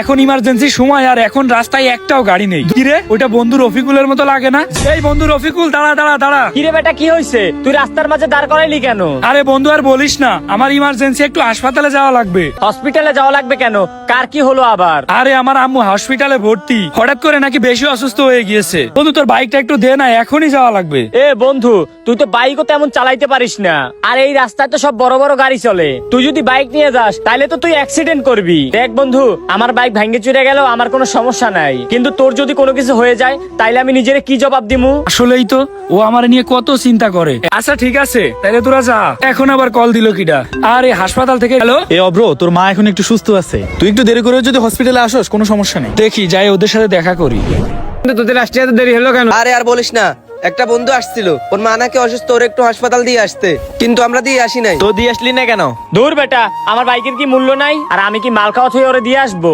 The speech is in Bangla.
এখন ইমার্জেন্সি সময় আর এখন রাস্তায় একটাও গাড়ি নেই। কিরে ওইটা বন্ধু রফিকুলের মতো লাগে না? এই বন্ধু রফিকুল, দাঁড়া দাঁড়া দাঁড়া। কিরে বেটা, কি হয়েছে? তুই রাস্তার মাঝে দাঁড় করাইলি কেন? আরে বন্ধু আর বলিস না, আমার ইমার্জেন্সি একটু হাসপাতালে যাওয়া লাগবে। হসপিটালে যাওয়া লাগবে কেন? কার কি হলো আবার? আরে আমার আম্মু হসপিটালে ভর্তি, হঠাৎ করে নাকি বেশি অসুস্থ হয়ে গিয়েছে। বন্ধু তোর বাইকটা একটু দে না, এখনই যাওয়া লাগবে। এ বন্ধু, তুই তো বাইকও তেমন চালাইতে পারিস না, আর এই রাস্তায় তো সব বড় বড় গাড়ি চলে। তুই যদি বাইক নিয়ে যাস তাহলে তো তুই অ্যাক্সিডেন্ট করবি। দেখ বন্ধু, আমার বাইক ভেঙে চুরে গেল আমার কোনো সমস্যা নাই, কিন্তু তোর যদি কোনো কিছু হয়ে যায় তাইলে আমি নিজের কি জবাব দিমু? আসলেই তো, ও আমার নিয়ে কত চিন্তা করে। আচ্ছা ঠিক আছে, তাহলে তোরা যা। এখন আবার কল দিল কিডা? আরে হাসপাতাল থেকে। হ্যালো, এ অব্র, তোর মা এখন একটু সুস্থ আছে, তুই একটু দেরি করে যদি হসপিটালে আসোস কোনো সমস্যা নেই। দেখি যাই ওদের সাথে দেখা করি। তোদের আসতে এত দেরি হলো কেন? আরে আর বলিস না, একটা বন্ধু আসছিল, ওর মা নাকি অসুস্থ, ওর একটু হাসপাতাল দিয়ে আসতে, কিন্তু আমরা দিয়ে আসি নাই। তো দিয়ে আসলি না কেন? দূর বেটা, আমার বাইকের কি মূল্য নাই? আর আমি কি মাল খাওয়া থুয়ে ওরে দিয়ে আসবো?